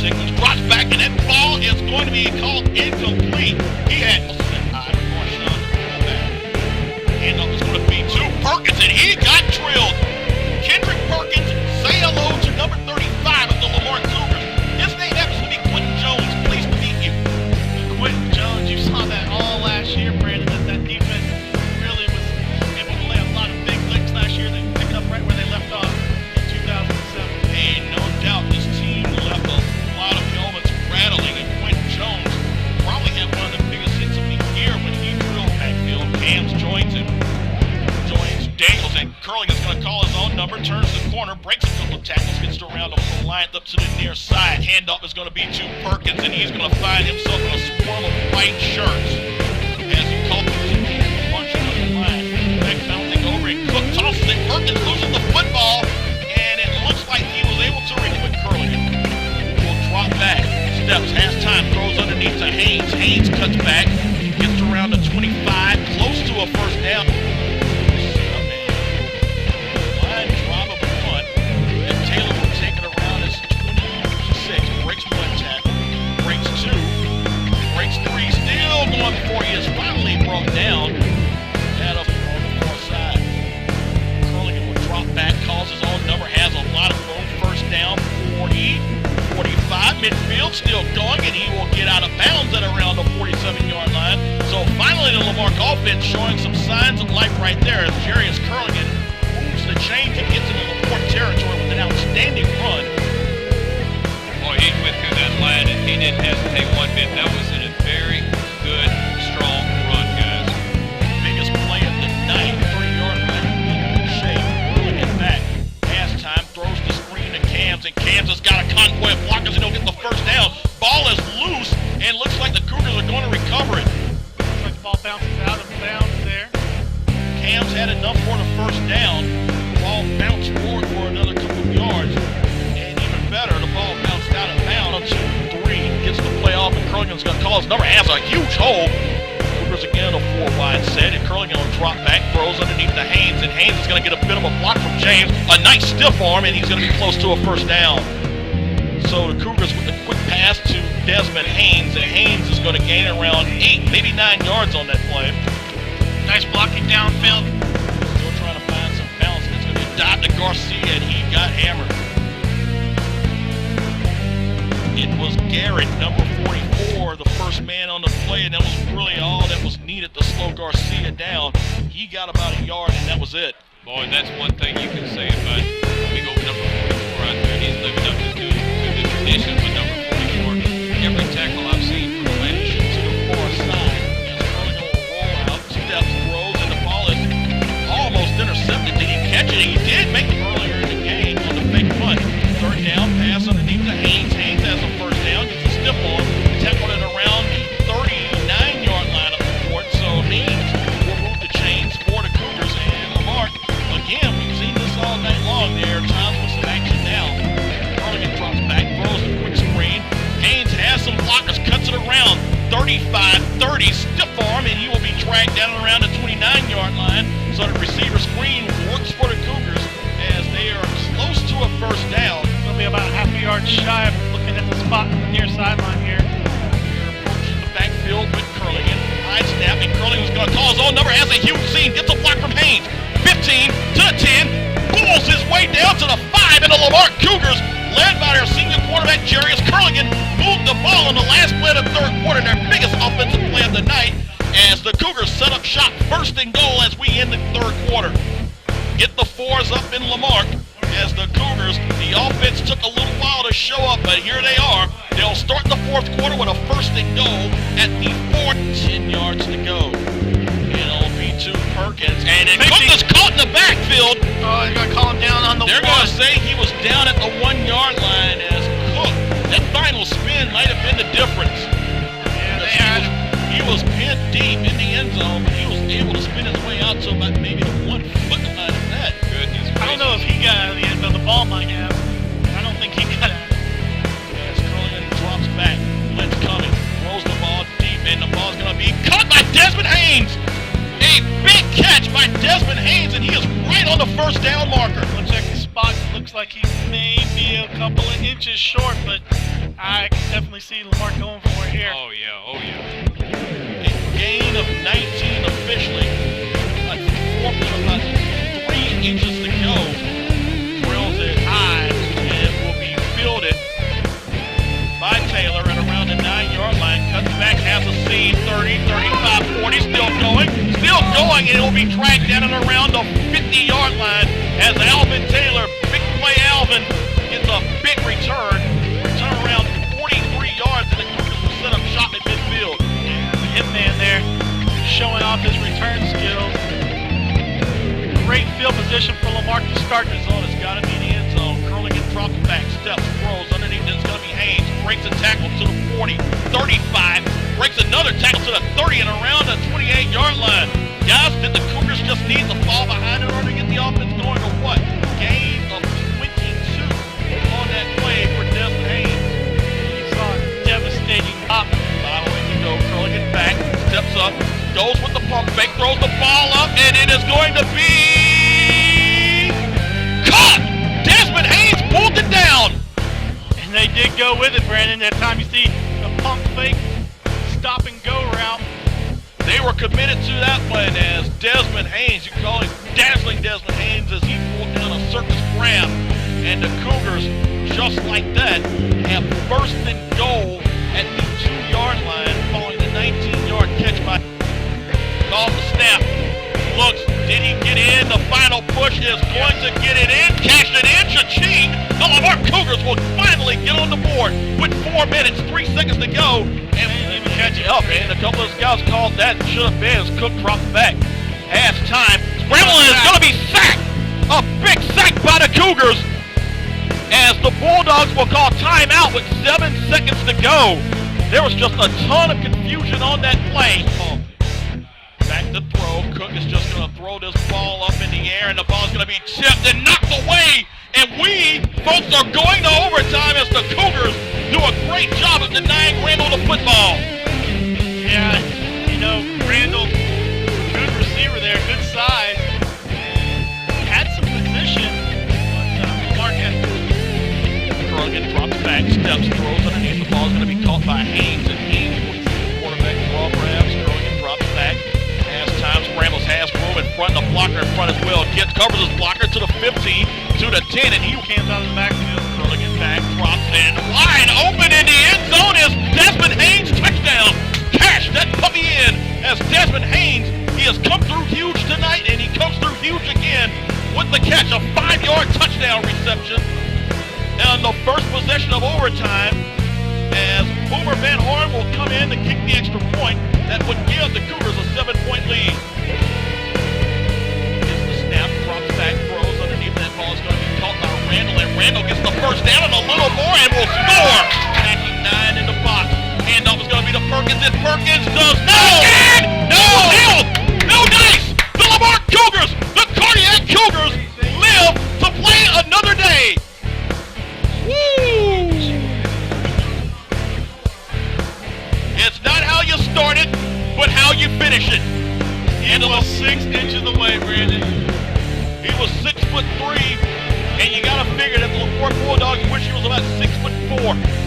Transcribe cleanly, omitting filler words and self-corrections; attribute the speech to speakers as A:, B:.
A: signals, drops back, and that ball is going to be called incomplete. He had handoff is going to be to Perkins, and he got drilled. Kendrick Perkins, say hello to number 35 of the Lamar Cougars. His name happens to be Quentin Jones. Pleased to meet you.
B: Quentin Jones, you saw that all last year, Brandon. That defense really was able to lay a lot of big licks last year. They picked up right where they left off in 2007.
A: And no doubt this team left a lot of helmets rattling, and Quentin Jones probably had one of the biggest hits of the year when he drilled backfield. Cams joins him. Daniels, and Curling is going to call his own number, turns the corner, breaks a couple of tackles, gets around the line up to the near side. Handoff is going to be to Perkins, and he's going to find himself in a swarm of white shirts as he calls punching on the line. Back bouncing over, and Cook tosses it. Perkins loses the football, and it looks like he was able to reach with Curling. Will drop back, steps, has time, throws underneath to Haynes. Haynes cuts back, gets around the 25, close to a first down. Going for you is finally brought down at up on the far side. Curling will drop back, calls his own number, has a lot of room. First down, 40, 45, midfield still going, and he will get out of bounds at around the 47-yard line. So finally the Lamar offense showing some signs of life right there as Jarius Curligan moves the chains and gets into the Porte territory with an outstanding run.
C: Boy, he went through that line and he didn't hesitate one bit. That was in a very good, strong run, guys.
A: Biggest play of the night, 3-yard line, in good shape. Pulling it back. Pass time, throws the screen to Cams, and Cams has got a convoy of blockers, and he'll get the first down. Ball is loose, and looks like the Cougars are going to recover it.
B: Looks like the ball bounces out of bounds there.
A: Cams had enough for the first down. The ball bounced forward for another couple of yards, and even better, the ball bounced out of bounds to 3. Gets the play off, and Curlingan's going to call his number. Has a huge hole. Cougars again a 4-wide set, and Curlingan will drop back, throws underneath to Haynes, and Haynes is going to get a bit of a block from James. A nice stiff arm, and he's going to be close to a first down. So the Cougars with a quick pass to Desmond Haynes, and Haynes is going to gain around 8, maybe 9 yards on that play.
B: Nice blocking downfield.
A: Still trying to find some balance. It's going to be a dot to Garcia, and he got hammered. It was Garrett, number 44, the first man on the play, and that was really all that was needed to slow Garcia down. He got about a yard, and that was it.
C: Boy, that's one thing you can say about big old number 44 out there. He's living up to the traditions with number 44. Every tackle I've seen from Lynch
A: To the far side, as Curling will roll out, steps, throws, and the ball is almost intercepted. Did he catch it? He did make it earlier in the game on the fake punt. Third down, pass underneath to Haynes. Haynes has a first down, gets a stiff on, tackled it around the 39-yard line of the court. So Haynes will move the chains for the Cougars, and Lamar, again, we've seen this all night long there. Times with some action now. Curligan drops back, throws the quick screen. Haynes has some blockers, cuts it around 35-30, stiff arm, and he will be dragged down and around the 29-yard line. So the receiver screen works for the Cougars as they are close to a first down.
B: It'll be about half a yard shy of looking at the spot on the near sideline here.
A: They're approaching the backfield with Curligan. High snap, and Curligan was going to call his own number. Has a huge seam, gets a block from Haynes. 15 to the 10, pulls his way down to the 5, and the Lamar Cougars, led by their senior quarterback Jarius Curligan, moved the ball in the last play of the third quarter, their biggest offensive play of the night, as the Cougars set up shop, first and goal as we end the third quarter. Get the 4s up in Lamar. As the Cougars, the offense took a little while to show up, but here they are. They'll start the fourth quarter with a first and goal at the 10 yards to go. It'll be to Perkins, and Cook is caught in the backfield.
B: Oh, they're going to call him down on the
A: They're going to say he was down at the 1-yard line as Cook, that final spin might have been the difference.
B: Yeah, they had him.
A: He was pinned deep in the end zone, but he was able to spin his way out to about maybe the 1 foot line of that.
C: Goodness
B: I don't know if he got out of the end zone. The ball might have. I don't think he got out.
A: As Curligan drops back, Lynch coming, throws the ball deep, and the ball's going to be caught by Desmond Haynes. A big catch by Desmond Haynes, and he is right on the first down marker.
B: We'll check the spot. Looks like he may be a couple of inches short, but I can definitely see Lamar going for it here.
C: Oh yeah, oh yeah.
A: A gain of 19 officially. A fourth with about 3 inches to go. Drills it high and will be fielded by Taylor at around the 9-yard line. Cuts back, has a seam, 30, 35, 40, still going, and it will be dragged down and around the 50-yard line as Alvin Taylor, big play Alvin, gets a big return. Return around 43 yards, and the Cougars will set up shop at midfield.
B: The hitman there showing off his return skills. Great field position for Lamar to start the zone.
A: It's got to be the end zone. Curling and drops back, steps, throws. Underneath it's going to be Haynes. Breaks a tackle to the 40, 35. Breaks another tackle to the 30 and around the 28-yard line. Guys, did the Cougars just need to fall behind in order to get the offense going or what? Gain of 22 on that play for Desmond Haynes.
B: You saw a devastating hop.
A: Following to go, curling it back, steps up, goes with the pump fake, throws the ball up, and it is going to be caught! Desmond Haynes pulled it down!
B: And they did go with it, Brandon. That time you see the pump fake, stop and go route.
A: They were committed to that one as Desmond Haynes, you can call him Dazzling Desmond Haynes, as he pulled down a circus grab. And the Cougars, just like that, have first and goal at the 2-yard line following the 19-yard catch by off the snap. Looks, did he get in? The final push is going to get it in. Cashed it in. Cha-ching! The Lamar Cougars will finally get on the board with 4 minutes, 3 seconds to go. And we didn't even catch it up, man. A couple of scouts called that. Should have been as Cook dropped back. Half time. Scrambling is going to be sacked. A big sack by the Cougars as the Bulldogs will call timeout with 7 seconds to go. There was just a ton of confusion on that play. Back to throw. Cook is just going to throw this ball up in the air, and the ball's going to be tipped and knocked away. And we, folks, are going to overtime as the Cougars do a great job of denying Randall the football.
B: Yeah, you know, Randall, good receiver there, good size. Had some position, but Marque had
A: Curligan drops back, steps, throws underneath. The ball's going to be caught by Haynes, and Haynes will quarterback draw perhaps. Curligan drops back. As time scrambles, has room in front, the blocker in front as well. Covers his blocker to the 15, to the 10, and he came out of the backfield. Curligan back, drops in, wide open in the end zone is Desmond Haynes, touchdown. Cash that puppy in as Desmond Haynes, he has come through huge tonight, and he comes through huge again with the catch, a 5-yard touchdown reception. And the first possession of overtime as Boomer Van Horn will come in to kick the extra point that would give the Cougars a 7-point lead. Gets the snap, drops back, throws underneath. That ball is going to be caught by Randall, and Randall gets the first down and a little more and will score. Backing 9 in the box. Handoff is going to be to Perkins, and Perkins does no! No dice! The Lamar Cougars, the Cardiac Cougars, live to play another day. Woo! It's not how you start it, but how you finish it.
B: He was 6 inches away, Brandon.
A: He was 6'3", and you gotta figure that the LaPorte Bulldogs wish he was about 6'4".